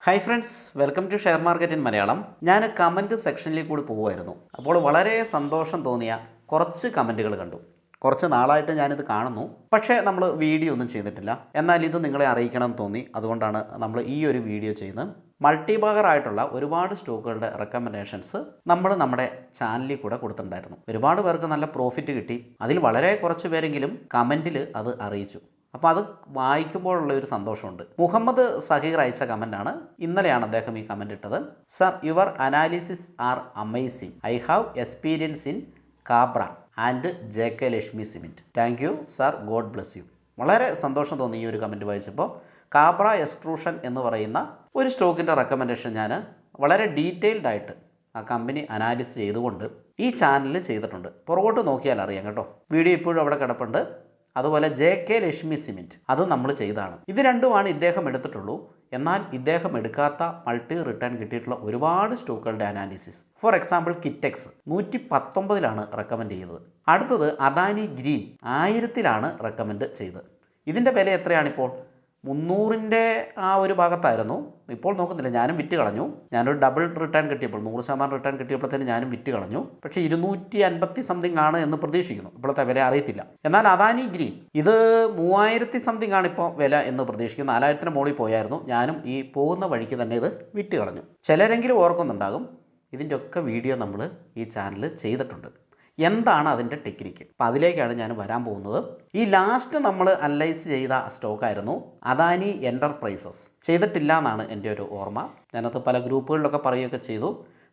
Hi friends, welcome to share market in Malayalam. ഞാൻ comment സെക്ഷനിലേക്ക് കൂടി പോകുമായിരുന്നു. അപ്പോൾ വളരെ സന്തോഷം തോന്നിയ കുറച്ച് കമൻറ്റുകൾ കണ്ടു. കുറച്ച് നാളായിട്ട് ഞാനിത് കാണുന്നു, പക്ഷേ നമ്മൾ വീഡിയോ ഒന്നും ചെയ്തിട്ടില്ല. എന്നാൽ ഇത് നിങ്ങളെ അറിയിക്കണം എന്ന് തോന്നി, അതുകൊണ്ടാണ് നമ്മൾ ഈ ഒരു വീഡിയോ ചെയ്യുന്നത്. മൾട്ടി ബാഗറായിട്ടുള്ള ഒരുപാട് സ്റ്റോക്കുകളുടെ റെക്കമെൻഡേഷൻസ് നമ്മൾ നമ്മുടെ ചാനലിൽ കൂടെ കൊടുത്തിട്ടുണ്ടായിരുന്നു. ഒരുപാട് പേർക്ക് നല്ല പ്രോഫിറ്റ് കിട്ടി. അതിൽ വളരെ കുറച്ച് പേരെങ്കിലും കമൻറ്റിൽ അത് അറിയിച്ചു. അപ്പോൾ അത് വായിക്കുമ്പോഴുള്ള ഒരു സന്തോഷമുണ്ട്. മുഹമ്മദ് സഹീർ അയച്ച കമൻ്റാണ്. ഇന്നലെയാണ് അദ്ദേഹം ഈ കമൻ്റ് ഇട്ടത്. Sir, your analysis R amazing. I have experience in കാബ്ര and JK Lakshmi cement. Thank you sir, God bless you. വളരെ സന്തോഷം തോന്നി ഈ ഒരു കമൻറ്റ് വായിച്ചപ്പോൾ. കാബ്ര എക്സ്ട്രൂഷൻ എന്ന് പറയുന്ന ഒരു സ്റ്റോക്കിൻ്റെ റെക്കമെൻഡേഷൻ ഞാൻ വളരെ ഡീറ്റെയിൽഡ് ആയിട്ട് ആ കമ്പനി അനാലിസ് ചെയ്തുകൊണ്ട് ഈ ചാനലിൽ ചെയ്തിട്ടുണ്ട്. പുറകോട്ട് നോക്കിയാൽ അറിയാം കേട്ടോ. വീഡിയോ ഇപ്പോഴും അവിടെ കിടപ്പുണ്ട്. അതുപോലെ JK ലക്ഷ്മി സിമെൻറ്റ്, അത് നമ്മൾ ചെയ്താണ്. ഇത് രണ്ടുമാണ് ഇദ്ദേഹം എടുത്തിട്ടുള്ളൂ. എന്നാൽ ഇദ്ദേഹം എടുക്കാത്ത മൾട്ടി റിട്ടേൺ കിട്ടിയിട്ടുള്ള ഒരുപാട് സ്റ്റോക്കുകളുടെ analysis. For example Kitex 119 recommend ചെയ്തത്. അടുത്തത് അദാനി ഗ്രീൻ 1000 റെക്കമെൻഡ് ചെയ്തത്. ഇതിൻ്റെ വില എത്രയാണിപ്പോൾ? 300 ആ ഒരു ഭാഗത്തായിരുന്നു. ഇപ്പോൾ നോക്കുന്നില്ല, ഞാനും വിറ്റ് കളഞ്ഞു. ഞാനൊരു ഡബിൾ റിട്ടേൺ കിട്ടിയപ്പോൾ 100% റിട്ടേൺ കിട്ടിയപ്പോഴത്തേന് ഞാനും വിറ്റ് കളഞ്ഞു. പക്ഷേ 250 സംതിങ് ആണ് എന്ന് പ്രതീക്ഷിക്കുന്നു. ഇപ്പോഴത്തെ വില അറിയത്തില്ല. എന്നാൽ അദാനി ഗ്രീൻ ഇത് 3000 സംതിങ് ആണ് ഇപ്പോൾ വില എന്ന് പ്രതീക്ഷിക്കുന്നു. 4000 മുകളിൽ പോയായിരുന്നു. ഞാനും ഈ പോകുന്ന വഴിക്ക് തന്നെ ഇത് വിറ്റ് കളഞ്ഞു. ചിലരെങ്കിലും ഓർക്കുന്നുണ്ടാകും, ഇതിൻ്റെ ഒക്കെ വീഡിയോ നമ്മൾ ഈ ചാനലിൽ ചെയ്തിട്ടുണ്ട്. എന്താണ് അതിൻ്റെ ടെക്നിക്ക്? അപ്പം അതിലേക്കാണ് ഞാൻ വരാൻ പോകുന്നത്. ഈ ലാസ്റ്റ് നമ്മൾ അനലൈസ് ചെയ്ത സ്റ്റോക്കായിരുന്നു അദാനി എൻ്റർപ്രൈസസ്. ചെയ്തിട്ടില്ല എന്നാണ് എൻ്റെ ഒരു ഓർമ്മ. ഞാനത് പല ഗ്രൂപ്പുകളിലൊക്കെ പറയുകയൊക്കെ ചെയ്തു.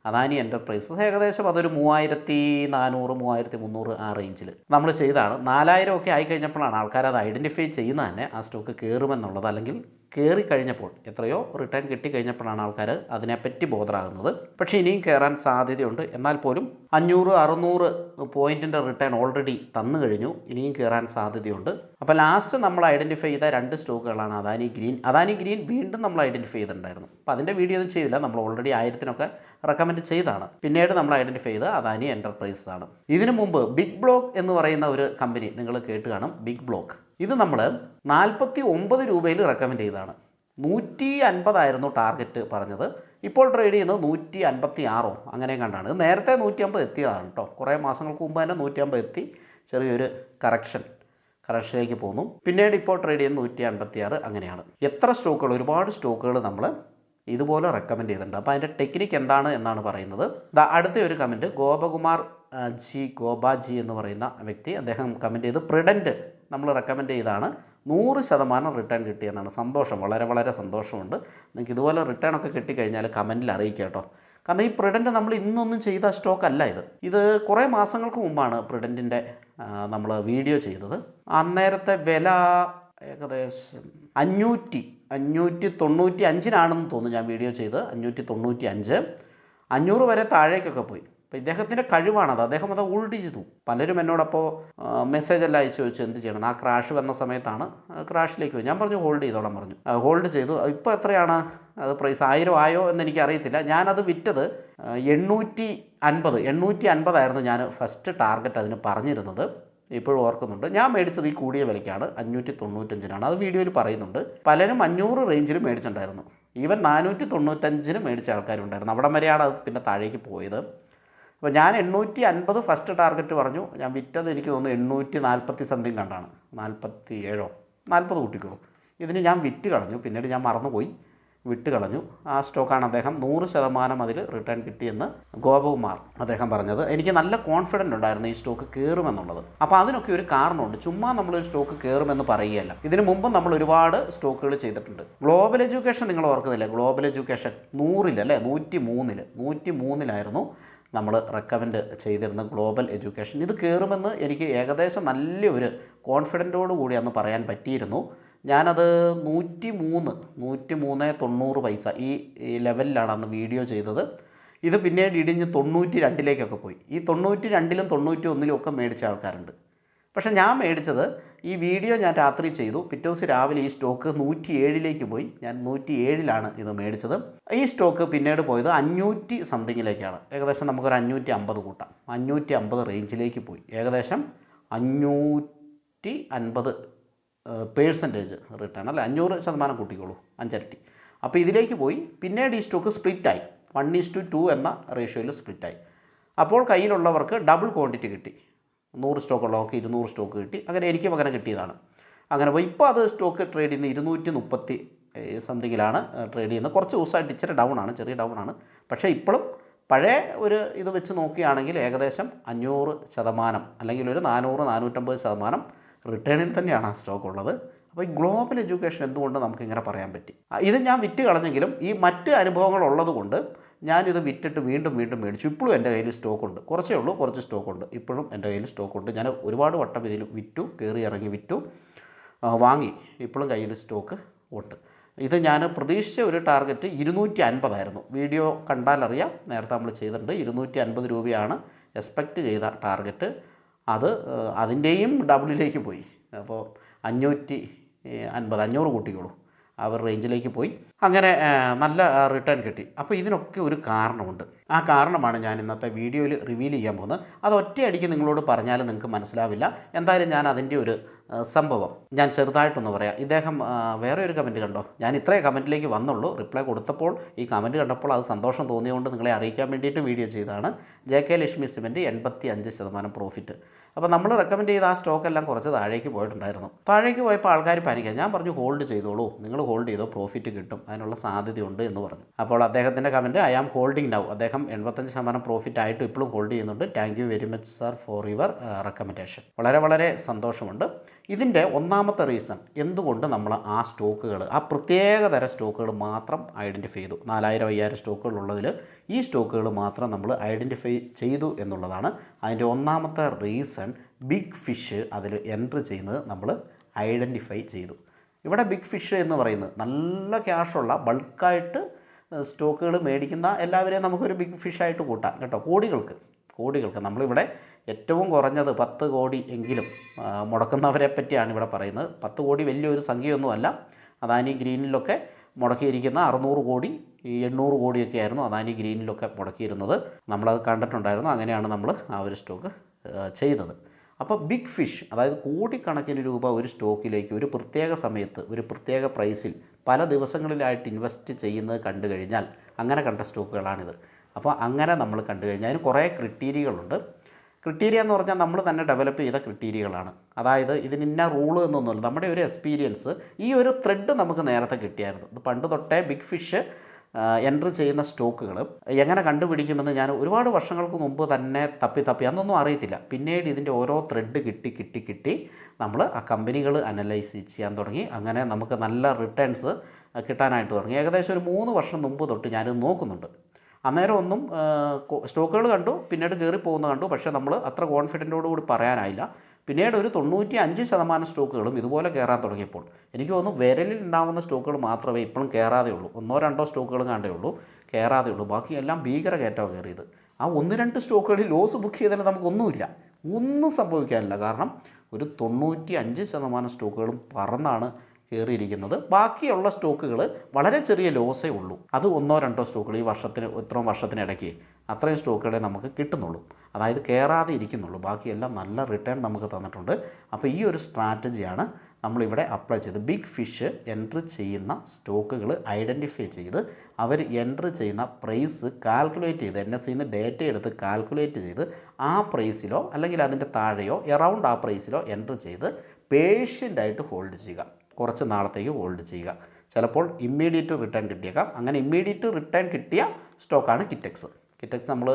അദാനി എൻ്റർപ്രൈസസ് ഏകദേശം അതൊരു 3400 3300 ആ റേഞ്ചിൽ നമ്മൾ ചെയ്താണ്. 4000 ഒക്കെ ആയിക്കഴിഞ്ഞപ്പോഴാണ് ആൾക്കാർ അത് ഐഡൻറ്റിഫൈ ചെയ്യുന്നത് തന്നെ ആ സ്റ്റോക്ക് കയറുമെന്നുള്ളത്. അല്ലെങ്കിൽ കയറി കഴിഞ്ഞപ്പോൾ, എത്രയോ റിട്ടേൺ കിട്ടിക്കഴിഞ്ഞപ്പോഴാണ് ആൾക്കാർ അതിനെപ്പറ്റി ബോധറാകുന്നത്. പക്ഷേ ഇനിയും കയറാൻ സാധ്യതയുണ്ട്. എന്നാൽ പോലും 500-600 പോയിൻറ്റിൻ്റെ റിട്ടേൺ ഓൾറെഡി തന്നു കഴിഞ്ഞു. ഇനിയും കയറാൻ സാധ്യതയുണ്ട്. അപ്പോൾ ലാസ്റ്റ് നമ്മൾ ഐഡൻറ്റിഫൈ ചെയ്ത 2 സ്റ്റോക്കുകളാണ് അദാനി ഗ്രീൻ. അദാനി ഗ്രീൻ വീണ്ടും നമ്മൾ ഐഡൻറ്റിഫൈ ചെയ്തിട്ടുണ്ടായിരുന്നു. അപ്പോൾ അതിൻ്റെ വീഡിയോ ഒന്നും ചെയ്തില്ല. നമ്മൾ ഓൾറെഡി 1000 റെക്കമെൻഡ് ചെയ്താണ്. പിന്നീട് നമ്മൾ ഐഡൻറ്റിഫൈ ചെയ്ത അദാനി എൻ്റർപ്രൈസസ് ആണ്. ഇതിനു മുമ്പ് ബിഗ് ബ്ലോക്ക് എന്ന് പറയുന്ന ഒരു കമ്പനി നിങ്ങൾ കേട്ട് കാണും. ബിഗ് ബ്ലോക്ക് ഇത് നമ്മൾ 49 രൂപയിൽ റെക്കമെൻഡ് ചെയ്തതാണ്. 150 ടാർഗറ്റ് പറഞ്ഞത്. ഇപ്പോൾ ട്രേഡ് ചെയ്യുന്നത് 156 അങ്ങനെ കണ്ടാണ്. നേരത്തെ 150 എത്തിയതാണ് കേട്ടോ. കുറേ മാസങ്ങൾക്ക് മുമ്പ് തന്നെ 150 എത്തി. ചെറിയൊരു കറക്ഷനിലേക്ക് പോന്നു. പിന്നീട് ഇപ്പോൾ ട്രേഡ് ചെയ്യുന്നത് 156 അങ്ങനെയാണ്. എത്ര സ്റ്റോക്കുകൾ, ഒരുപാട് സ്റ്റോക്കുകൾ നമ്മൾ ഇതുപോലെ റെക്കമെൻഡ് ചെയ്തിട്ടുണ്ട്. അപ്പോൾ അതിൻ്റെ ടെക്നിക്ക് എന്താണ് എന്നാണ് പറയുന്നത്. അടുത്ത ഒരു കമൻറ്റ് ഗോബാജി എന്ന് പറയുന്ന വ്യക്തി, അദ്ദേഹം കമൻറ്റ് ചെയ്ത് പ്രിഡൻറ്റ് നമ്മൾ റെക്കമെൻഡ് ചെയ്താണ്. 100% റിട്ടേൺ കിട്ടിയെന്നാണ്. സന്തോഷം, വളരെ വളരെ സന്തോഷമുണ്ട്. നിങ്ങൾക്ക് ഇതുപോലെ റിട്ടേൺ ഒക്കെ കിട്ടിക്കഴിഞ്ഞാൽ കമൻറ്റിൽ അറിയിക്കുക കേട്ടോ. കാരണം ഈ പ്രിഡൻറ്റ് നമ്മൾ ഇന്നൊന്നും ചെയ്ത സ്റ്റോക്ക് അല്ല ഇത് കുറേ മാസങ്ങൾക്ക് മുമ്പാണ് പ്രിഡൻറ്റിൻ്റെ നമ്മൾ വീഡിയോ ചെയ്തത്. അന്നേരത്തെ വില ഏകദേശം 595 തോന്നുന്നു ഞാൻ വീഡിയോ ചെയ്ത്. 595, 500 വരെ താഴേക്കൊക്കെ പോയി. അപ്പോൾ ഇദ്ദേഹത്തിൻ്റെ കഴിവാണത്. അദ്ദേഹം അത് ഹോൾഡ് ചെയ്തു. പലരും എന്നോടപ്പോൾ മെസ്സേജെല്ലാം അയച്ചു ചോദിച്ചു എന്ത് ചെയ്യണം. ആ ക്രാഷ് വന്ന സമയത്താണ് ക്രാഷിലേക്ക് പോയി. ഞാൻ പറഞ്ഞു ഹോൾഡ് ചെയ്തോളാൻ പറഞ്ഞു. ഹോൾഡ് ചെയ്തു. ഇപ്പോൾ എത്രയാണ് അത് പ്രൈസ്? 1000 ആയോ എന്ന് എനിക്കറിയത്തില്ല. ഞാനത് വിറ്റത് 850 ആയിരുന്നു ഞാൻ ഫസ്റ്റ് ടാർഗറ്റ് അതിന് പറഞ്ഞിരുന്നത്. ഇപ്പോഴും ഓർക്കുന്നുണ്ട്. ഞാൻ മേടിച്ചത് ഈ കൂടിയ വിലയ്ക്കാണ്, 595. അത് വീഡിയോയിൽ പറയുന്നുണ്ട്. പലരും 500 റേഞ്ചിൽ മേടിച്ചിട്ടുണ്ടായിരുന്നു. ഈവൻ 495 മേടിച്ച ആൾക്കാരുണ്ടായിരുന്നു. അവിടം വരെയാണ് അത് പിന്നെ താഴേക്ക് പോയത്. അപ്പോൾ ഞാൻ 850 ഫസ്റ്റ് ടാർഗറ്റ് പറഞ്ഞു. ഞാൻ വിറ്റത് എനിക്ക് തോന്നുന്നു 840 സംതിങ് കണ്ടാണ്. 47 40 കൂട്ടിക്കോളൂ. ഇതിന് ഞാൻ വിറ്റ് കളഞ്ഞു. പിന്നീട് ഞാൻ മറന്നുപോയി, വിട്ട് കളഞ്ഞു. ആ സ്റ്റോക്കാണ് അദ്ദേഹം 100% അതിൽ റിട്ടേൺ കിട്ടിയെന്ന് ഗോപകുമാർ അദ്ദേഹം പറഞ്ഞത്. എനിക്ക് നല്ല കോൺഫിഡൻ്റ് ഉണ്ടായിരുന്നു ഈ സ്റ്റോക്ക് കയറുമെന്നുള്ളത്. അപ്പോൾ അതിനൊക്കെ ഒരു കാരണമുണ്ട്. ചുമ്മാ നമ്മളൊരു സ്റ്റോക്ക് കയറുമെന്ന് പറയുകയല്ല. ഇതിനു മുമ്പ് നമ്മൾ ഒരുപാട് സ്റ്റോക്കുകൾ ചെയ്തിട്ടുണ്ട്. ഗ്ലോബൽ എഡ്യൂക്കേഷൻ നിങ്ങൾ ഓർക്കുന്നില്ലേ? ഗ്ലോബൽ എഡ്യൂക്കേഷൻ 100 അല്ലേ, 103 നമ്മൾ റെക്കമെൻഡ് ചെയ്തിരുന്ന ഗ്ലോബൽ എഡ്യൂക്കേഷൻ. ഇത് കയറുമെന്ന് എനിക്ക് ഏകദേശം നല്ലൊരു കോൺഫിഡൻറ്റോടു കൂടി അന്ന് പറയാൻ പറ്റിയിരുന്നു. ഞാനത് 103.90 ഈ ലെവലിലാണ് അന്ന് വീഡിയോ ചെയ്തത്. ഇത് പിന്നീട് ഇടിഞ്ഞ് 92 പോയി. ഈ 92 91 ഒക്കെ മേടിച്ച ആൾക്കാരുണ്ട്. പക്ഷേ ഞാൻ മേടിച്ചത്, ഈ വീഡിയോ ഞാൻ രാത്രി ചെയ്തു. പിറ്റേ ദിവസം രാവിലെ ഈ സ്റ്റോക്ക് 107 പോയി. ഞാൻ 107 ഇത് മേടിച്ചത്. ഈ സ്റ്റോക്ക് പിന്നീട് പോയത് 500 സംതിങ്ങിലേക്കാണ്. ഏകദേശം നമുക്കൊരു 550 കൂട്ടാം. 550 റേഞ്ചിലേക്ക് പോയി. ഏകദേശം 550% റിട്ടേൺ അല്ലേ, 500% കൂട്ടിക്കോളൂ, 5 ഇരട്ടി. അപ്പോൾ ഇതിലേക്ക് പോയി. പിന്നീട് ഈ സ്റ്റോക്ക് സ്പ്ലിറ്റായി, 1:2 എന്ന റേഷ്യോയിൽ സ്പ്ലിറ്റായി. അപ്പോൾ കയ്യിലുള്ളവർക്ക് ഡബിൾ ക്വാണ്ടിറ്റി കിട്ടി. 100 സ്റ്റോക്ക് ഉള്ളവർക്ക് 200 സ്റ്റോക്ക് കിട്ടി. അങ്ങനെ എനിക്കും അങ്ങനെ കിട്ടിയതാണ്. അങ്ങനെ പോയി. ഇപ്പോൾ അത് സ്റ്റോക്ക് ട്രേഡ് ചെയ്യുന്നത് 230 സംതിങ്ങിലാണ് ട്രേഡ് ചെയ്യുന്നത്. കുറച്ച് ദിവസമായിട്ട് ഇച്ചിരി ഡൗൺ ആണ്, ചെറിയ ഡൗൺ ആണ്. പക്ഷേ ഇപ്പോഴും പഴയ ഒരു ഇത് വെച്ച് നോക്കുകയാണെങ്കിൽ ഏകദേശം 500% അല്ലെങ്കിൽ ഒരു 400-450% റിട്ടേണിൽ തന്നെയാണ് ആ സ്റ്റോക്ക് ഉള്ളത്. അപ്പോൾ ഈ ഗ്ലോബൽ എഡ്യൂക്കേഷൻ എന്തുകൊണ്ട് നമുക്കിങ്ങനെ പറയാൻ പറ്റി? ഇത് ഞാൻ വിറ്റ് കളഞ്ഞെങ്കിലും ഈ മറ്റ് അനുഭവങ്ങൾ ഉള്ളതുകൊണ്ട് ഞാനിത് വിറ്റിട്ട് വീണ്ടും മേടിച്ചു. ഇപ്പോഴും എൻ്റെ കയ്യിൽ സ്റ്റോക്കുണ്ട്. കുറച്ചേ ഉള്ളൂ, കുറച്ച് സ്റ്റോക്കുണ്ട്. ഇപ്പോഴും എൻ്റെ കയ്യിൽ സ്റ്റോക്കുണ്ട്. ഞാൻ ഒരുപാട് വട്ടം ഇതിൽ വിറ്റു, കയറി ഇറങ്ങി വിറ്റു, വാങ്ങി. ഇപ്പോഴും കയ്യിൽ സ്റ്റോക്ക് ഉണ്ട്. ഇത് ഞാൻ പ്രതീക്ഷിച്ച ഒരു ടാർഗറ്റ് 250 ആയിരുന്നു. വീഡിയോ കണ്ടാലറിയാം, നേരത്തെ നമ്മൾ ചെയ്തിട്ടുണ്ട്. 250 രൂപയാണ് എക്സ്പെക്റ്റ് ചെയ്ത ടാർഗറ്റ്. അത് അതിൻ്റെയും ഡബിളിലേക്ക് പോയി. അപ്പോൾ 550 കൂട്ടിക്കോളൂ, ആ ഒരു റേഞ്ചിലേക്ക് പോയി. അങ്ങനെ നല്ല റിട്ടേൺ കിട്ടി. അപ്പോൾ ഇതിനൊക്കെ ഒരു കാരണമുണ്ട്. ആ കാരണമാണ് ഞാൻ ഇന്നത്തെ വീഡിയോയിൽ റിവീൽ ചെയ്യാൻ പോകുന്നത്. അത് ഒറ്റയടിക്ക് നിങ്ങളോട് പറഞ്ഞാൽ നിങ്ങൾക്ക് മനസ്സിലാവില്ല. എന്തായാലും ഞാൻ അതിൻ്റെ ഒരു സംഭവം ഞാൻ ചെറുതായിട്ടൊന്ന് പറയാം. ഇദ്ദേഹം വേറെ ഒരു കമൻറ്റ് കണ്ടോ? ഞാൻ ഇത്രേ കമൻറ്റിലേക്ക് വന്നുള്ളൂ. റിപ്ലൈ കൊടുത്തപ്പോൾ ഈ കമൻറ്റ് കണ്ടപ്പോൾ അത് സന്തോഷം തോന്നിയതുകൊണ്ട് നിങ്ങളെ അറിയിക്കാൻ വേണ്ടിയിട്ട് വീഡിയോ ചെയ്തതാണ്. JK Lakshmi cement 85% profit. അപ്പോൾ നമ്മൾ റെക്കമെൻഡ് ചെയ്ത ആ സ്റ്റോക്കെല്ലാം കുറച്ച് താഴേക്ക് പോയിട്ടുണ്ടായിരുന്നു. താഴേക്ക് പോയപ്പോൾ ആൾക്കാർ പാനിക്കുക. ഞാൻ പറഞ്ഞു ഹോൾഡ് ചെയ്തോളൂ, നിങ്ങൾ ഹോൾഡ് ചെയ്തോ, പ്രോഫിറ്റ് കിട്ടും, അതിനുള്ള സാധ്യതയുണ്ട് എന്ന് പറഞ്ഞു. അപ്പോൾ അദ്ദേഹത്തിൻ്റെ comment, I am holding now. അദ്ദേഹം 85% പ്രോഫിറ്റ് ആയിട്ട് ഇപ്പോഴും ഹോൾഡ് ചെയ്യുന്നുണ്ട്. Thank you very much sir for your recommendation. വളരെ സന്തോഷമുണ്ട്. ഇതിൻ്റെ ഒന്നാമത്തെ റീസൺ എന്തുകൊണ്ട് നമ്മൾ ആ സ്റ്റോക്കുകൾ, ആ പ്രത്യേക തരം സ്റ്റോക്കുകൾ മാത്രം ഐഡൻറ്റിഫൈ ചെയ്തു. 4000-5000 സ്റ്റോക്കുകൾ ഉള്ളതിൽ ഈ സ്റ്റോക്കുകൾ മാത്രം നമ്മൾ ഐഡൻറ്റിഫൈ ചെയ്തു എന്നുള്ളതാണ് അതിൻ്റെ ഒന്നാമത്തെ റീസൺ. ബിഗ് ഫിഷ് അതിൽ എൻട്രി ചെയ്യുന്നത് നമ്മൾ ഐഡൻറ്റിഫൈ ചെയ്തു. ഇവിടെ ബിഗ് ഫിഷ് എന്ന് പറയുന്നത് നല്ല ക്യാഷുള്ള ബൾക്കായിട്ട് സ്റ്റോക്കുകൾ മേടിക്കുന്ന എല്ലാവരെയും നമുക്കൊരു ബിഗ് ഫിഷായിട്ട് കൂട്ടാം കേട്ടോ. കോടികൾക്ക് നമ്മളിവിടെ ഏറ്റവും കുറഞ്ഞത് 10 കോടി എങ്കിലും മുടക്കുന്നവരെ പറ്റിയാണ് ഇവിടെ പറയുന്നത്. 10 കോടി വലിയൊരു സംഖ്യയൊന്നുമല്ല. അദാനി ഗ്രീനിലൊക്കെ മുടക്കിയിരിക്കുന്ന 600 കോടി 800 കോടിയൊക്കെ ആയിരുന്നു അദാനി ഗ്രീനിലൊക്കെ മുടക്കിയിരുന്നത്. നമ്മളത് കണ്ടിട്ടുണ്ടായിരുന്നു. അങ്ങനെയാണ് നമ്മൾ ആ ഒരു സ്റ്റോക്ക് ചെയ്തത്. അപ്പോൾ ബിഗ് ഫിഷ്, അതായത് കോടിക്കണക്കിന് രൂപ ഒരു സ്റ്റോക്കിലേക്ക് ഒരു പ്രത്യേക സമയത്ത് ഒരു പ്രത്യേക പ്രൈസിൽ പല ദിവസങ്ങളിലായിട്ട് ഇൻവെസ്റ്റ് ചെയ്യുന്നത് കണ്ടു കഴിഞ്ഞാൽ, അങ്ങനെ കണ്ട സ്റ്റോക്കുകളാണിത്. അപ്പോൾ അങ്ങനെ നമ്മൾ കണ്ടു കഴിഞ്ഞാൽ അതിന് കുറേ ക്രിറ്റീരിയകളുണ്ട്. ക്രിറ്റീരിയ എന്ന് പറഞ്ഞാൽ നമ്മൾ തന്നെ ഡെവലപ്പ് ചെയ്ത ക്രിറ്റീരിയകളാണ്. അതായത് ഇതിന് ഇന്ന റൂള് എന്നൊന്നുമില്ല. നമ്മുടെ ഒരു എക്സ്പീരിയൻസ്, ഈ ഒരു ത്രെഡ് നമുക്ക് നേരത്തെ കിട്ടിയായിരുന്നു. ഇത് പണ്ട് തൊട്ടേ ബിഗ് ഫിഷ് എൻട്രി ചെയ്യുന്ന സ്റ്റോക്കുകൾ എങ്ങനെ കണ്ടുപിടിക്കുമെന്ന് ഞാൻ ഒരുപാട് വർഷങ്ങൾക്ക് മുമ്പ് തന്നെ തപ്പി അന്നൊന്നും അറിയത്തില്ല. പിന്നീട് ഇതിൻ്റെ ഓരോ ത്രെഡ് കിട്ടി നമ്മൾ ആ കമ്പനികൾ അനലൈസ് ചെയ്യാൻ തുടങ്ങി. അങ്ങനെ നമുക്ക് നല്ല റിട്ടേൺസ് കിട്ടാനായിട്ട് തുടങ്ങി. ഏകദേശം ഒരു 3 വർഷം മുമ്പ് തൊട്ട് ഞാനിത് നോക്കുന്നുണ്ട്. അന്നേരം ഒന്നും സ്റ്റോക്കുകൾ കണ്ടു, പിന്നീട് കയറി പോകുന്നത് കണ്ടു. പക്ഷേ നമ്മൾ അത്ര കോൺഫിഡൻറ്റോട് കൂടി പറയാനായില്ല. പിന്നീട് ഒരു 95% സ്റ്റോക്കുകളും ഇതുപോലെ കയറാൻ തുടങ്ങിയപ്പോൾ എനിക്ക് തോന്നുന്നു വിരലിൽ ഉണ്ടാകുന്ന സ്റ്റോക്കുകൾ മാത്രമേ ഇപ്പോഴും കയറാതെ ഉള്ളൂ. 1-2 സ്റ്റോക്കുകളും കണ്ടേ ഉള്ളൂ കയറാതെ ഉള്ളൂ. ബാക്കിയെല്ലാം ഭീകര കയറ്റമാണ് കയറിയത്. ആ 1-2 സ്റ്റോക്കുകളിൽ ലോസ് ബുക്ക് ചെയ്താൽ നമുക്കൊന്നുമില്ല, ഒന്നും സംഭവിക്കാനില്ല. കാരണം ഒരു 95% സ്റ്റോക്കുകളും പറന്നാണ് കയറിയിരിക്കുന്നത്. ബാക്കിയുള്ള സ്റ്റോക്കുകൾ വളരെ ചെറിയ ലോസേ ഉള്ളൂ. അത് 1-2 സ്റ്റോക്കുകൾ ഈ ഇത്രയും വർഷത്തിനിടയ്ക്ക് അത്രയും സ്റ്റോക്കുകളെ നമുക്ക് കിട്ടുന്നുള്ളൂ, അതായത് കയറാതെ ഇരിക്കുന്നുള്ളൂ. ബാക്കിയെല്ലാം നല്ല റിട്ടേൺ നമുക്ക് തന്നിട്ടുണ്ട്. അപ്പോൾ ഈ ഒരു സ്ട്രാറ്റജിയാണ് നമ്മളിവിടെ അപ്ലൈ ചെയ്ത് ബിഗ് ഫിഷ് എൻട്രി ചെയ്യുന്ന സ്റ്റോക്കുകൾ ഐഡൻറ്റിഫൈ ചെയ്ത് അവർ എൻട്രി ചെയ്യുന്ന പ്രൈസ് കാൽക്കുലേറ്റ് ചെയ്ത് NSEയിൽ നിന്ന് ഡേറ്റ എടുത്ത് കാൽക്കുലേറ്റ് ചെയ്ത് ആ പ്രൈസിലോ അല്ലെങ്കിൽ അതിൻ്റെ താഴെയോ എറൗണ്ട് ആ പ്രൈസിലോ എൻട്രി ചെയ്ത് പേഷ്യൻ്റായിട്ട് ഹോൾഡ് ചെയ്യുക. കുറച്ച് നാളത്തേക്ക് ഹോൾഡ് ചെയ്യുക. ചിലപ്പോൾ ഇമ്മീഡിയറ്റ് റിട്ടേൺ കിട്ടിയേക്കാം. അങ്ങനെ ഇമ്മീഡിയറ്റ് റിട്ടേൺ കിട്ടിയ സ്റ്റോക്കാണ് കിറ്റെക്സ്. നമ്മൾ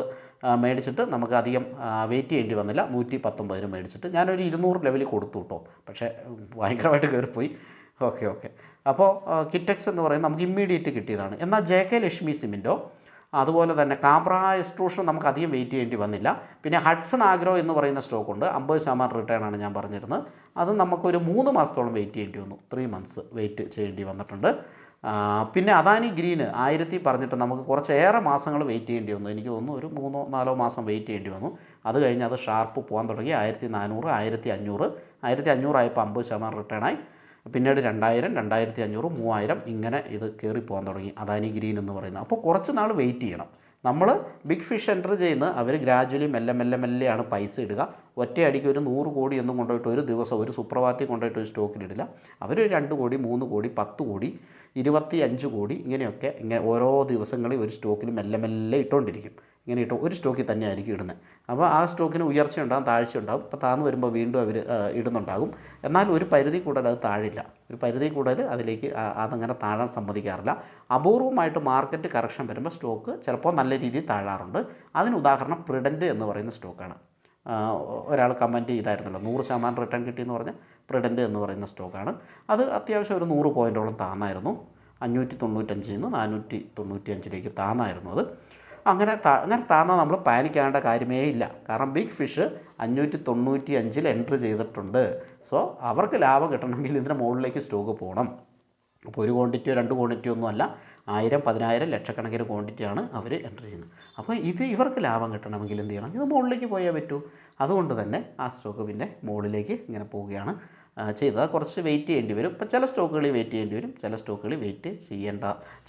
മേടിച്ചിട്ട് നമുക്ക് അധികം വെയിറ്റ് ചെയ്യേണ്ടി വന്നില്ല. 119 മേടിച്ചിട്ട് ഞാനൊരു 200 ലെവലിൽ കൊടുത്തു കേട്ടോ. പക്ഷേ ഭയങ്കരമായിട്ട് കയറിപ്പോയി. ഓക്കെ. അപ്പോൾ കിറ്റെക്സ് എന്ന് പറയുന്നത് നമുക്ക് ഇമ്മീഡിയറ്റ് കിട്ടിയതാണ്. എന്നാൽ JK ലക്ഷ്മി സിമൻറ്റോ അതുപോലെ തന്നെ കാബ്ര എക്സ്ട്രൂഷൻ നമുക്ക് അധികം വെയിറ്റ് ചെയ്യേണ്ടി വന്നില്ല. പിന്നെ ഹഡ്സൺ ആഗ്രോ എന്ന് പറയുന്ന സ്റ്റോക്കുണ്ട്, 50% റിട്ടേൺ ആണ് ഞാൻ പറഞ്ഞിരുന്നത്. അത് നമുക്കൊരു 3 മാസത്തോളം വെയിറ്റ് ചെയ്യേണ്ടി വന്നു. 3 മന്ത്സ് വെയിറ്റ് ചെയ്യേണ്ടി വന്നിട്ടുണ്ട്. പിന്നെ അദാനി ഗ്രീന് 1000 പറഞ്ഞിട്ട് നമുക്ക് കുറച്ചേറെ മാസങ്ങൾ വെയിറ്റ് ചെയ്യേണ്ടി വന്നു. എനിക്ക് തോന്നുന്നു ഒരു 3-4 മാസം വെയിറ്റ് ചെയ്യേണ്ടി വന്നു. അത് കഴിഞ്ഞ് അത് ഷാർപ്പ് പോകാൻ തുടങ്ങി. 1400, 1500 ആയപ്പോൾ 50% റിട്ടേണായി. പിന്നീട് 2000, 2500, 3000 ഇങ്ങനെ ഇത് കയറി പോകാൻ തുടങ്ങി അദാനി ഗ്രീൻ എന്ന് പറയുന്നത്. അപ്പോൾ കുറച്ച് നാൾ വെയിറ്റ് ചെയ്യണം. നമ്മൾ ബിഗ് ഫിഷ് എൻ്റർ ചെയ്യുന്നത് അവർ ഗ്രാജുവലി മെല്ലെയാണ് പൈസ ഇടുക. ഒറ്റയടിക്ക് ഒരു 100 കോടി ഒന്നും കൊണ്ടുപോയിട്ട് ഒരു ദിവസം ഒരു സുപ്രഭാതത്തിൽ കൊണ്ടുപോയിട്ട് ഒരു സ്റ്റോക്കിലിടില്ല. അവർ 2 കോടി, 3 കോടി, 10 കോടി 25 കോടി ഇങ്ങനെയൊക്കെ ഓരോ ദിവസങ്ങളിൽ ഒരു സ്റ്റോക്കിൽ മെല്ലെ മെല്ലെ ഇട്ടുകൊണ്ടിരിക്കും. ഇങ്ങനെ ഇട്ട് ഒരു സ്റ്റോക്കിൽ തന്നെ ആയിരിക്കും ഇടുന്നത്. അപ്പോൾ ആ സ്റ്റോക്കിന് ഉയർച്ച ഉണ്ടാകും, താഴ്ച ഉണ്ടാകും. ഇപ്പോൾ താഴ്ന്നു വരുമ്പോൾ വീണ്ടും അവർ ഇടുന്നുണ്ടാകും. എന്നാൽ ഒരു പരിധി കൂടുതൽ അത് താഴില്ല. ഒരു പരിധി കൂടുതൽ അതിലേക്ക് അതങ്ങനെ താഴാൻ സമ്മതിക്കാറില്ല. അപൂർവമായിട്ട് മാർക്കറ്റ് കറക്ഷൻ വരുമ്പോൾ സ്റ്റോക്ക് ചിലപ്പോൾ നല്ല രീതിയിൽ താഴാറുണ്ട്. അതിന് ഉദാഹരണം പ്രിഡൻറ്റ് എന്ന് പറയുന്ന സ്റ്റോക്കാണ്. ഒരാൾ കമൻറ്റ് ചെയ്തായിരുന്നല്ലോ 100% റിട്ടേൺ കിട്ടിയെന്ന് പറഞ്ഞ് പ്രിഡൻറ്റ് എന്ന് പറയുന്ന സ്റ്റോക്കാണ്. അത് അത്യാവശ്യം ഒരു 100 പോയിൻറ്റോളം താന്നായിരുന്നു. 595 നിന്ന് 495 താന്നായിരുന്നു അത്. അങ്ങനെ താന്നാൽ നമ്മൾ പാനിക്കാവേണ്ട കാര്യമേ ഇല്ല. കാരണം ബിഗ് ഫിഷ് 595 എൻട്രി ചെയ്തിട്ടുണ്ട്. സോ അവർക്ക് ലാഭം കിട്ടണമെങ്കിൽ ഇതിൻ്റെ മുകളിലേക്ക് സ്റ്റോക്ക് പോകണം. അപ്പോൾ ഒരു ക്വാണ്ടിറ്റിയോ 2 ക്വാണ്ടിറ്റിയോ ഒന്നുമല്ല, 1000, 10,000, ലക്ഷക്കണക്കിന് ക്വാണ്ടിറ്റിയാണ് അവർ എൻട്രി ചെയ്യുന്നത്. അപ്പോൾ ഇവർക്ക് ലാഭം കിട്ടണമെങ്കിൽ എന്ത് ചെയ്യണം? ഇത് മുകളിലേക്ക് പോയേ പറ്റൂ. അതുകൊണ്ട് തന്നെ ആ സ്റ്റോക്ക് പിന്നെ മുകളിലേക്ക് ഇങ്ങനെ പോവുകയാണ് ചെയ്തത്. കുറച്ച് വെയിറ്റ് ചെയ്യേണ്ടി വരും. ഇപ്പോൾ ചില സ്റ്റോക്കുകളിൽ വെയിറ്റ് ചെയ്യേണ്ടി വരും, ചില സ്റ്റോക്കുകളിൽ വെയിറ്റ്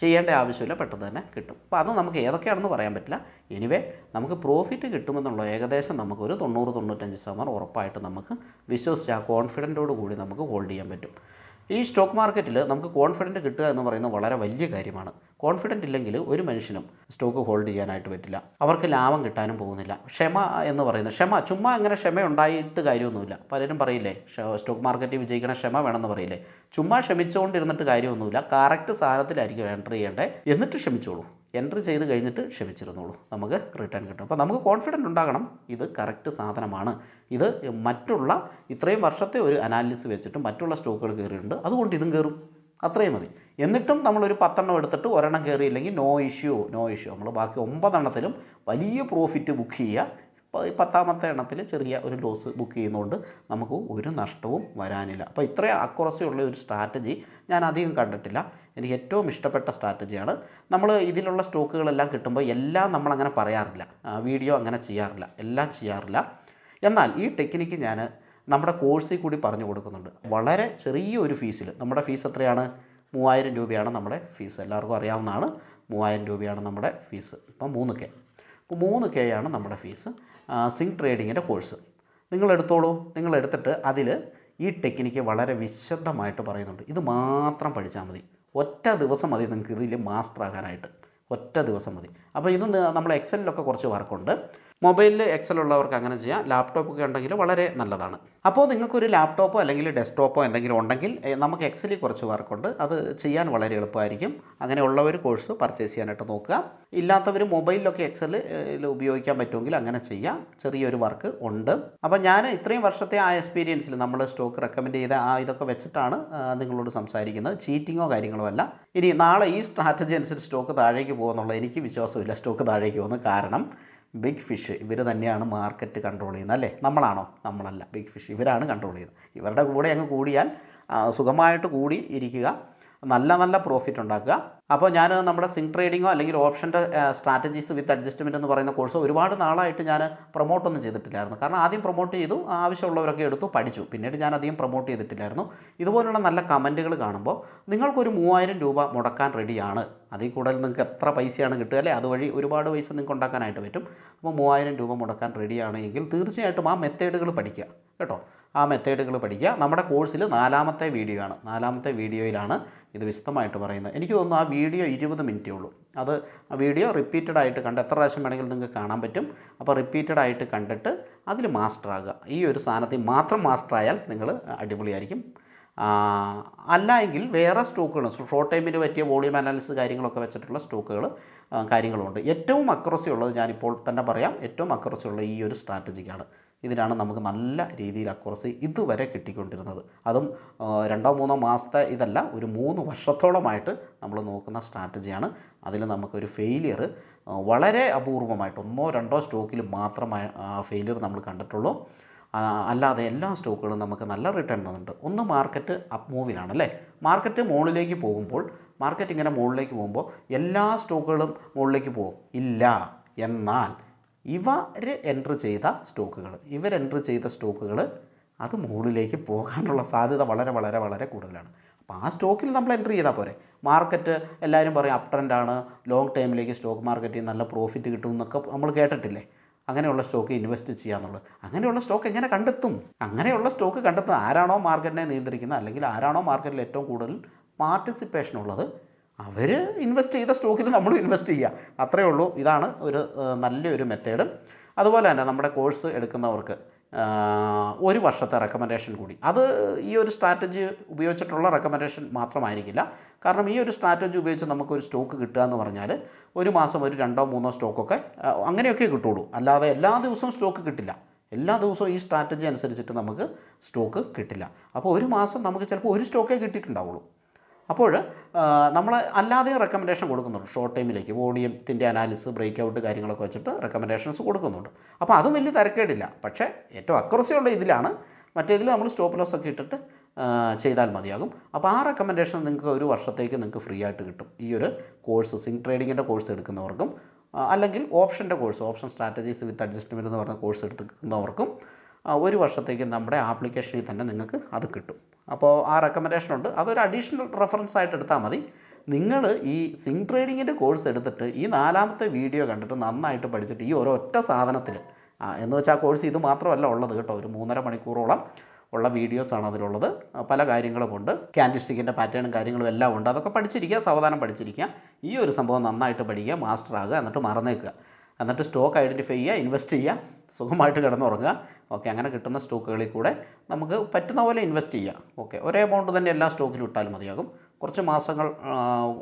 ചെയ്യേണ്ട ആവശ്യമില്ല, പെട്ടെന്ന് തന്നെ കിട്ടും. അപ്പോൾ അത് നമുക്ക് ഏതൊക്കെയാണെന്ന് പറയാൻ പറ്റില്ല. എനിവേ നമുക്ക് പ്രോഫിറ്റ് കിട്ടുമെന്നുള്ള ഏകദേശം നമുക്കൊരു 90-95% ഉറപ്പായിട്ട് നമുക്ക് വിശ്വസിച്ച് ആ കോൺഫിഡൻറ്റോട് കൂടി നമുക്ക് ഹോൾഡ് ചെയ്യാൻ പറ്റും. ഈ സ്റ്റോക്ക് മാർക്കറ്റിൽ നമുക്ക് കോൺഫിഡൻറ്റ് കിട്ടുക എന്ന് പറയുന്നത് വളരെ വലിയ കാര്യമാണ്. കോൺഫിഡൻറ്റ് ഇല്ലെങ്കിൽ ഒരു മനുഷ്യനും സ്റ്റോക്ക് ഹോൾഡ് ചെയ്യാനായിട്ട് പറ്റില്ല. അവർക്ക് ലാഭം കിട്ടാനും പോകുന്നില്ല. ക്ഷമ എന്ന് പറയുന്നത്, ചുമ്മാ അങ്ങനെ ക്ഷമ ഉണ്ടായിട്ട് കാര്യമൊന്നുമില്ല. പലരും പറയില്ലേ സ്റ്റോക്ക് മാർക്കറ്റിൽ വിജയിക്കണ ക്ഷമ വേണമെന്ന് പറയില്ലേ. ചുമ്മാ ക്ഷമിച്ചുകൊണ്ടിരുന്നിട്ട് കാര്യമൊന്നുമില്ല. കറക്റ്റ് സാധനത്തിലായിരിക്കും എൻട്രി ചെയ്യേണ്ടത്. എന്നിട്ട് ക്ഷമിച്ചോളൂ. എൻട്രി ചെയ്ത് കഴിഞ്ഞിട്ട് ക്ഷമിച്ചിരുന്നോളൂ, നമുക്ക് റിട്ടേൺ കിട്ടും. അപ്പോൾ നമുക്ക് കോൺഫിഡൻറ്റ് ഉണ്ടാകണം, ഇത് കറക്റ്റ് സാധനമാണ്. ഇത് മറ്റുള്ള ഇത്രയും വർഷത്തെ ഒരു അനാലിസിസ് വെച്ചിട്ട് മറ്റുള്ള സ്റ്റോക്കുകൾ കയറിയിട്ടുണ്ട്, അതുകൊണ്ട് ഇതും കയറും, അത്രയും മതി. എന്നിട്ടും നമ്മളൊരു 10 എണ്ണം എടുത്തിട്ട് ഒരെണ്ണം കയറിയില്ലെങ്കിൽ നോ ഇഷ്യൂ. നമ്മൾ ബാക്കി 9 എണ്ണത്തിലും വലിയ പ്രോഫിറ്റ് ബുക്ക് ചെയ്യുക. 10ാമത്തെ എണ്ണത്തിൽ ചെറിയ ഒരു ലോസ് ബുക്ക് ചെയ്യുന്നതുകൊണ്ട് നമുക്ക് ഒരു നഷ്ടവും വരാനില്ല. അപ്പോൾ ഇത്രയും അക്യുറസി ഉള്ള ഒരു സ്ട്രാറ്റജി ഞാൻ അധികം കണ്ടിട്ടില്ല. എനിക്ക് ഏറ്റവും ഇഷ്ടപ്പെട്ട സ്ട്രാറ്റജിയാണ്. നമ്മൾ ഇതിലുള്ള സ്റ്റോക്കുകളെല്ലാം കിട്ടുമ്പോൾ എല്ലാം നമ്മളങ്ങനെ പറയാറില്ല, വീഡിയോ അങ്ങനെ ചെയ്യാറില്ല, എല്ലാം ചെയ്യാറില്ല. എന്നാൽ ഈ ടെക്നിക്ക് ഞാൻ നമ്മുടെ കോഴ്സിൽ കൂടി പറഞ്ഞു കൊടുക്കുന്നുണ്ട്. വളരെ ചെറിയൊരു ഫീസിൽ. നമ്മുടെ ഫീസ് എത്രയാണ്? 3000 രൂപയാണ് നമ്മുടെ ഫീസ്. എല്ലാവർക്കും അറിയാവുന്നതാണ്, 3000 രൂപയാണ് നമ്മുടെ ഫീസ്. ഇപ്പം 3K. അപ്പോൾ 3K ആണ് നമ്മുടെ ഫീസ്. സിങ്ക് ട്രേഡിങ്ങിൻ്റെ കോഴ്സ് നിങ്ങളെടുത്തോളൂ. നിങ്ങളെടുത്തിട്ട് അതിൽ ഈ ടെക്നിക്ക് വളരെ വിശദമായിട്ട് പറയുന്നുണ്ട്. ഇത് മാത്രം പഠിച്ചാൽ മതി. ഒറ്റ ദിവസം മതി നിങ്ങൾക്ക് ഇതിൽ മാസ്റ്റർ ആകാനായിട്ട്. ഒറ്റ ദിവസം മതി. അപ്പോൾ ഇത് നമ്മൾ എക്സലിലൊക്കെ കുറച്ച് വർക്കുണ്ട്. മൊബൈലിൽ എക്സൽ ഉള്ളവർക്ക് അങ്ങനെ ചെയ്യാം. ലാപ്ടോപ്പൊക്കെ ഉണ്ടെങ്കിൽ വളരെ നല്ലതാണ്. അപ്പോൾ നിങ്ങൾക്കൊരു ലാപ്ടോപ്പോ അല്ലെങ്കിൽ ഡെസ്ക്ടോപ്പോ എന്തെങ്കിലും ഉണ്ടെങ്കിൽ നമുക്ക് എക്സലിൽ കുറച്ച് വർക്കുണ്ട്, അത് ചെയ്യാൻ വളരെ എളുപ്പമായിരിക്കും. അങ്ങനെയുള്ളവർ കോഴ്സ് പർച്ചേസ് ചെയ്യാനായിട്ട് നോക്കുക. ഇല്ലാത്തവർ മൊബൈലിലൊക്കെ എക്സലിൽ ഉപയോഗിക്കാൻ പറ്റുമെങ്കിൽ അങ്ങനെ ചെയ്യാം. ചെറിയൊരു വർക്ക് ഉണ്ട്. അപ്പോൾ ഞാൻ ഇത്രയും വർഷത്തെ ആ എക്സ്പീരിയൻസിൽ നമ്മൾ സ്റ്റോക്ക് റെക്കമെൻഡ് ചെയ്ത ഇതൊക്കെ വെച്ചിട്ടാണ് നിങ്ങളോട് സംസാരിക്കുന്നത്. ചീറ്റിങ്ങോ കാര്യങ്ങളോ അല്ല. ഇനി നാളെ ഈ സ്ട്രാറ്റജി അനുസരിച്ച് സ്റ്റോക്ക് താഴേക്ക് പോകുമെന്നുള്ള എനിക്ക് വിശ്വാസമില്ല. സ്റ്റോക്ക് താഴേക്ക് പോകുന്നു. കാരണം ബിഗ് ഫിഷ് ഇവർ തന്നെയാണ് മാർക്കറ്റ് കൺട്രോൾ ചെയ്യുന്നത്, അല്ലേ? നമ്മളാണോ? നമ്മളല്ല. ബിഗ് ഫിഷ് ഇവരാണ് കൺട്രോൾ ചെയ്യുന്നത്. ഇവരുടെ കൂടെ അങ്ങ് കൂടിയാൽ സുഖമായിട്ട് കൂടി ഇരിക്കുക, നല്ല പ്രോഫിറ്റ് ഉണ്ടാക്കുക. അപ്പോൾ ഞാൻ നമ്മുടെ സിങ്ക് ട്രേഡിങ്ങോ അല്ലെങ്കിൽ ഓപ്ഷൻ്റെ സ്ട്രാറ്റജീസ് വിത്ത് അഡ്ജസ്റ്റ്മെൻറ്റ് എന്ന് പറയുന്ന കോഴ്സ് ഒരുപാട് നാളായിട്ട് ഞാൻ പ്രൊമോട്ടൊന്നും ചെയ്തിട്ടില്ലായിരുന്നു. കാരണം ആദ്യം പ്രൊമോട്ട് ചെയ്തു, ആവശ്യമുള്ളവരൊക്കെ എടുത്തു, പഠിച്ചു. പിന്നീട് ഞാൻ അധികം പ്രൊമോട്ട് ചെയ്തിട്ടില്ലായിരുന്നു. ഇതുപോലുള്ള നല്ല കമൻറ്റുകൾ കാണുമ്പോൾ നിങ്ങൾക്കൊരു 3000 രൂപ മുടക്കാൻ റെഡിയാണ്. അതിൽ കൂടുതൽ നിങ്ങൾക്ക് എത്ര പൈസയാണ് കിട്ടുക, അല്ലേ? അതുവഴി ഒരുപാട് പൈസ നിങ്ങൾക്ക് ഉണ്ടാക്കാനായിട്ട് പറ്റും. അപ്പോൾ 3000 രൂപ മുടക്കാൻ റെഡിയാണ് എങ്കിൽ തീർച്ചയായിട്ടും ആ മെത്തേഡുകൾ പഠിക്കുക കേട്ടോ. ആ മെത്തേഡുകൾ പഠിക്കുക. നമ്മുടെ കോഴ്സിൽ 4ാമത്തെ വീഡിയോ ആണ്. 4ാമത്തെ വീഡിയോയിലാണ് ഇത് വിശദമായിട്ട് പറയുന്നത്. എനിക്ക് തോന്നുന്നു ആ വീഡിയോ 20 മിനിറ്റേ ഉള്ളൂ. അത് ആ വീഡിയോ റിപ്പീറ്റഡ് ആയിട്ട് കണ്ട് എത്ര പ്രാവശ്യം വേണമെങ്കിലും നിങ്ങൾക്ക് കാണാൻ പറ്റും. അപ്പോൾ റിപ്പീറ്റഡ് ആയിട്ട് കണ്ടിട്ട് അതിൽ മാസ്റ്റർ ആകുക. ഈ ഒരു സാധനത്തിൽ മാത്രം മാസ്റ്റർ ആയാൽ നിങ്ങൾ അടിപൊളിയായിരിക്കും. അല്ല എങ്കിൽ വേറെ സ്റ്റോക്കുകൾ ഷോർട്ട് ടൈമിന് പറ്റിയ വോളിയം അനാലിസിസ് കാര്യങ്ങളൊക്കെ വെച്ചിട്ടുള്ള സ്റ്റോക്കുകൾ കാര്യങ്ങളുണ്ട്. ഏറ്റവും അക്യുറസി ഉള്ളത് ഞാനിപ്പോൾ തന്നെ പറയാം, ഏറ്റവും അക്യുറസി ഉള്ള ഈ ഒരു സ്ട്രാറ്റജിക്കാണ്. ഇതിനാണ് നമുക്ക് നല്ല രീതിയിൽ അക്യുറസി ഇതുവരെ കിട്ടിക്കൊണ്ടിരുന്നത്. അതും 2-3 മാസത്തെ ഇതല്ല, ഒരു 3 വർഷത്തോളമായിട്ട് നമ്മൾ നോക്കുന്ന സ്ട്രാറ്റജിയാണ്. അതിൽ നമുക്കൊരു ഫെയിലിയർ വളരെ അപൂർവമായിട്ട് 1-2 സ്റ്റോക്കിൽ മാത്രമായി ഫെയിലിയർ നമ്മൾ കണ്ടിട്ടുള്ളൂ. അല്ലാതെ എല്ലാ സ്റ്റോക്കുകളും നമുക്ക് നല്ല റിട്ടേൺ തന്നിട്ടുണ്ട്. ഒന്ന് മാർക്കറ്റ് അപ്പ് മൂവിലാണ്, അല്ലേ? മാർക്കറ്റ് മുകളിലേക്ക് പോകുമ്പോൾ, മാർക്കറ്റ് ഇങ്ങനെ മുകളിലേക്ക് പോകുമ്പോൾ എല്ലാ സ്റ്റോക്കുകളും മുകളിലേക്ക് പോകും ഇല്ല. എന്നാൽ ഇവർ എൻട്രി ചെയ്ത സ്റ്റോക്കുകൾ അത് മുകളിലേക്ക് പോകാനുള്ള സാധ്യത വളരെ വളരെ വളരെ കൂടുതലാണ്. അപ്പോൾ ആ സ്റ്റോക്കിൽ നമ്മൾ എൻട്രി ചെയ്താൽ പോരെ. മാർക്കറ്റ് എല്ലാവരും പറയും അപ് ട്രെൻഡാണ്, ലോങ് ടൈമിലേക്ക് സ്റ്റോക്ക് മാർക്കറ്റിൽ നല്ല പ്രോഫിറ്റ് കിട്ടും എന്നൊക്കെ നമ്മൾ കേട്ടിട്ടില്ലേ? അങ്ങനെയുള്ള സ്റ്റോക്ക് ഇൻവെസ്റ്റ് ചെയ്യാന്നുള്ളത്. അങ്ങനെയുള്ള സ്റ്റോക്ക് എങ്ങനെ കണ്ടെത്തും? അങ്ങനെയുള്ള സ്റ്റോക്ക് കണ്ടെത്തുന്ന ആരാണോ മാർക്കറ്റിനെ നിയന്ത്രിക്കുന്നത്, അല്ലെങ്കിൽ ആരാണോ മാർക്കറ്റിൽ ഏറ്റവും കൂടുതൽ പാർട്ടിസിപ്പേഷൻ ഉള്ളത് അവർ ഇൻവെസ്റ്റ് ചെയ്ത സ്റ്റോക്കിൽ നമ്മളും ഇൻവെസ്റ്റ് ചെയ്യുക, അത്രയേ ഉള്ളൂ. ഇതാണ് ഒരു നല്ലൊരു മെത്തേഡ്. അതുപോലെ തന്നെ നമ്മുടെ കോഴ്സ് എടുക്കുന്നവർക്ക് ഒരു വർഷത്തെ റെക്കമെൻഡേഷൻ കൂടി, അത് ഈ ഒരു സ്ട്രാറ്റജി ഉപയോഗിച്ചിട്ടുള്ള റെക്കമെൻഡേഷൻ മാത്രമായിരിക്കില്ല. കാരണം ഈ ഒരു സ്ട്രാറ്റജി ഉപയോഗിച്ച് നമുക്കൊരു സ്റ്റോക്ക് കിട്ടുക എന്ന് പറഞ്ഞാൽ ഒരു മാസം ഒരു 2-3 സ്റ്റോക്കൊക്കെ അങ്ങനെയൊക്കെ കിട്ടുള്ളൂ. അല്ലാതെ എല്ലാ ദിവസവും സ്റ്റോക്ക് കിട്ടില്ല. എല്ലാ ദിവസവും ഈ സ്ട്രാറ്റജി അനുസരിച്ചിട്ട് നമുക്ക് സ്റ്റോക്ക് കിട്ടില്ല. അപ്പോൾ ഒരു മാസം നമുക്ക് ചിലപ്പോൾ ഒരു സ്റ്റോക്കേ കിട്ടിയിട്ടുണ്ടാവുള്ളൂ. അപ്പോൾ നമ്മൾ അല്ലാതെ റെക്കമെൻഡേഷൻ കൊടുക്കുന്നുണ്ട്. ഷോർട്ട് ടൈമിലേക്ക് വോളിയത്തിൻ്റെ അനാലിസിസ്, ബ്രേക്ക് ഔട്ട് കാര്യങ്ങളൊക്കെ വെച്ചിട്ട് റെക്കമെൻഡേഷൻസ് കൊടുക്കുന്നുണ്ട്. അപ്പോൾ അതും വലിയ തരക്കേടില്ല. പക്ഷേ ഏറ്റവും അക്യുറസി ഉള്ള ഇതിലാണ്. മറ്റേതിൽ നമ്മൾ സ്റ്റോപ്പ് ലോസ് ഒക്കെ ഇട്ടിട്ട് ചെയ്താൽ മതിയാകും. അപ്പോൾ ആ റെക്കമെൻഡേഷൻ നിങ്ങൾക്ക് ഒരു വർഷത്തേക്ക് നിങ്ങൾക്ക് ഫ്രീ ആയിട്ട് കിട്ടും. ഈ ഒരു കോഴ്സ് സ്വിംഗ് ട്രേഡിങ്ങിൻ്റെ കോഴ്സ് എടുക്കുന്നവർക്കും അല്ലെങ്കിൽ ഓപ്ഷൻ്റെ കോഴ്സ്, ഓപ്ഷൻ സ്ട്രാറ്റജീസ് വിത്ത് അഡ്ജസ്റ്റ്മെൻറ്റ് എന്ന് പറയുന്ന കോഴ്സ് എടുക്കുന്നവർക്കും ഒരു വർഷത്തേക്ക് നമ്മുടെ ആപ്ലിക്കേഷനിൽ തന്നെ നിങ്ങൾക്ക് അത് കിട്ടും. അപ്പോൾ ആ റെക്കമെൻഡേഷൻ ഉണ്ട്, അതൊരു അഡീഷണൽ റെഫറൻസ് ആയിട്ട് എടുത്താൽ മതി. നിങ്ങൾ ഈ സ്വിംഗ് ട്രേഡിങ്ങിൻ്റെ കോഴ്സ് എടുത്തിട്ട് ഈ 4ാമത്തെ വീഡിയോ കണ്ടിട്ട് നന്നായിട്ട് പഠിച്ചിട്ട് ഈ ഒരൊറ്റ സാധനത്തിൽ എന്ന് വെച്ചാൽ ആ കോഴ്സ് ഇത് മാത്രമല്ല ഉള്ളത് കേട്ടോ, ഒരു 3.5 മണിക്കൂറോളം ഉള്ള വീഡിയോസാണ് അതിലുള്ളത്. പല കാര്യങ്ങളുമുണ്ട്, ക്യാൻഡിൽ സ്റ്റിക്കിൻ്റെ പാറ്റേണും കാര്യങ്ങളും എല്ലാം ഉണ്ട്. അതൊക്കെ പഠിച്ചിരിക്കുക, സാവധാനം പഠിച്ചിരിക്കുക. ഈ ഒരു സംഭവം നന്നായിട്ട് പഠിക്കുക, മാസ്റ്റർ ആകുക, എന്നിട്ട് മറന്നേക്കുക. എന്നിട്ട് സ്റ്റോക്ക് ഐഡൻറ്റിഫൈ ചെയ്യുക, ഇൻവെസ്റ്റ് ചെയ്യുക, സുഖമായിട്ട് കിടന്നുറങ്ങുക. ഓക്കെ, അങ്ങനെ കിട്ടുന്ന സ്റ്റോക്കുകളിൽ കൂടെ നമുക്ക് പറ്റുന്ന പോലെ ഇൻവെസ്റ്റ് ചെയ്യുക. ഓക്കെ, ഒരേ എമൗണ്ട് തന്നെ എല്ലാ സ്റ്റോക്കിലും ഇട്ടാലും മതിയാകും. കുറച്ച് മാസങ്ങൾ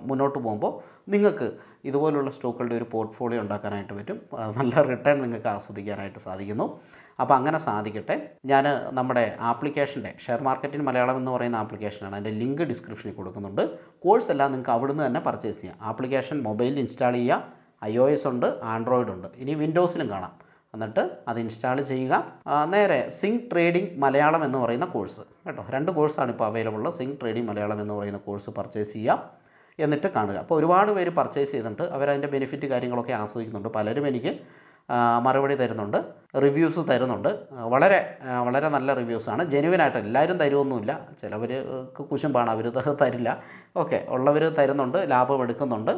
മുന്നോട്ട് പോകുമ്പോൾ നിങ്ങൾക്ക് ഇതുപോലുള്ള സ്റ്റോക്കുകളുടെ ഒരു പോർട്ട്ഫോളിയോ ഉണ്ടാക്കാനായിട്ട് പറ്റും. നല്ല റിട്ടേൺ നിങ്ങൾക്ക് ആസ്വദിക്കാനായിട്ട് സാധിക്കുന്നു. അപ്പോൾ അങ്ങനെ സാധിക്കട്ടെ. ഞാൻ നമ്മുടെ ആപ്ലിക്കേഷൻ്റെ ഷെയർ മാർക്കറ്റിൻ മലയാളം എന്ന് പറയുന്ന ആപ്ലിക്കേഷനാണ്, അതിൻ്റെ ലിങ്ക് ഡിസ്ക്രിപ്ഷനിൽ കൊടുക്കുന്നുണ്ട്. കോഴ്സ് എല്ലാം നിങ്ങൾക്ക് അവിടുന്ന് തന്നെ പർച്ചേസ് ചെയ്യാം. ആപ്ലിക്കേഷൻ മൊബൈലിൽ ഇൻസ്റ്റാൾ ചെയ്യുക. iOS ഉണ്ട്, ആൻഡ്രോയിഡ് ഉണ്ട്, ഇനി വിൻഡോസിലും കാണാം. എന്നിട്ട് അത് ഇൻസ്റ്റാൾ ചെയ്യുക. നേരെ സ്വിംഗ് ട്രേഡിംഗ് മലയാളം എന്ന് പറയുന്ന കോഴ്സ് കേട്ടോ, 2 കോഴ്സാണ് ഇപ്പോൾ അവൈലബിൾ ഉള്ളത്. സ്വിംഗ് ട്രേഡിംഗ് മലയാളം എന്ന് പറയുന്ന കോഴ്സ് പർച്ചേസ് ചെയ്യുക, എന്നിട്ട് കാണുക. അപ്പോൾ ഒരുപാട് പേര് പർച്ചേസ് ചെയ്തിട്ടുണ്ട്, അവരതിൻ്റെ ബെനിഫിറ്റ് കാര്യങ്ങളൊക്കെ ആസ്വദിക്കുന്നുണ്ട്. പലരും എനിക്ക് മറുപടി തരുന്നുണ്ട്, റിവ്യൂസ് തരുന്നുണ്ട്. വളരെ നല്ല റിവ്യൂസാണ്, ജെനുവിനായിട്ട്. എല്ലാവരും തരുമൊന്നുമില്ല, ചിലവർക്ക് കുശുമ്പാണ്, അവർ തരില്ല. ഓക്കെ, ഉള്ളവർ തരുന്നുണ്ട്, ലാഭം എടുക്കുന്നുണ്ട്,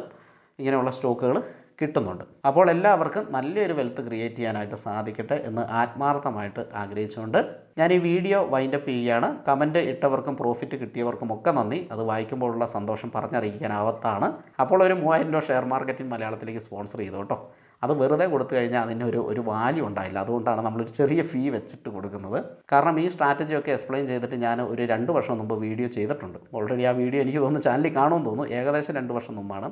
ഇങ്ങനെയുള്ള സ്റ്റോക്കുകൾ കിട്ടുന്നുണ്ട്. അപ്പോൾ എല്ലാവർക്കും നല്ലൊരു വെൽത്ത് ക്രിയേറ്റ് ചെയ്യാനായിട്ട് സാധിക്കട്ടെ എന്ന് ആത്മാർത്ഥമായിട്ട് ആഗ്രഹിച്ചുകൊണ്ട് ഞാൻ ഈ വീഡിയോ വൈൻഡപ്പ് ചെയ്യുകയാണ്. കമൻറ്റ് ഇട്ടവർക്കും പ്രോഫിറ്റ് കിട്ടിയവർക്കും ഒക്കെ നന്ദി. അത് വായിക്കുമ്പോഴുള്ള സന്തോഷം പറഞ്ഞറിയിക്കാനാവത്താണ്. അപ്പോൾ ഒരു 3000 രൂപ ഷെയർ മാർക്കറ്റിംഗ് മലയാളത്തിലേക്ക് സ്പോൺസർ ചെയ്തു കേട്ടോ. അത് വെറുതെ കൊടുത്തു കഴിഞ്ഞാൽ അതിന് ഒരു വാല്യൂ ഉണ്ടായില്ല. അതുകൊണ്ടാണ് നമ്മളൊരു ചെറിയ ഫീ വെച്ചിട്ട് കൊടുക്കുന്നത്. കാരണം ഈ സ്ട്രാറ്റജിയൊക്കെ എക്സ്പ്ലെയിൻ ചെയ്തിട്ട് ഞാൻ ഒരു 2 വർഷം മുമ്പ് വീഡിയോ ചെയ്തിട്ടുണ്ട്. ഓൾറെഡി ആ വീഡിയോ എനിക്ക് തോന്നുന്നു ചാനലിൽ കാണുമെന്ന് തോന്നുന്നു. ഏകദേശം 2 വർഷം മുമ്പാണ്.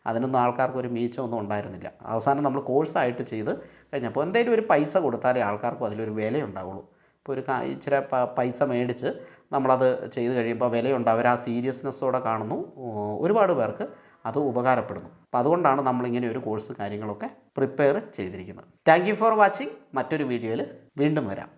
അതിനൊന്നും ആൾക്കാർക്ക് ഒരു മീച്ചമൊന്നും ഉണ്ടായിരുന്നില്ല. അവസാനം നമ്മൾ കോഴ്സായിട്ട് ചെയ്ത് കഴിഞ്ഞപ്പോൾ എന്തെങ്കിലും ഒരു പൈസ കൊടുത്താലേ ആൾക്കാർക്കും അതിലൊരു വിലയുണ്ടാവുള്ളൂ. ഇപ്പോൾ ഒരു ഇച്ചിരി പൈസ മേടിച്ച് നമ്മളത് ചെയ്ത് കഴിയുമ്പോൾ വിലയുണ്ട്, അവർ ആ സീരിയസ്നെസ്സോടെ കാണുന്നു. ഒരുപാട് പേർക്ക് അത് ഉപകാരപ്പെടുന്നു. അപ്പോൾ അതുകൊണ്ടാണ് നമ്മളിങ്ങനെ ഒരു കോഴ്സ് കാര്യങ്ങളൊക്കെ പ്രിപ്പയർ ചെയ്തിരിക്കുന്നത്. Thank you for watching. മറ്റൊരു വീഡിയോയിൽ വീണ്ടും വരാം.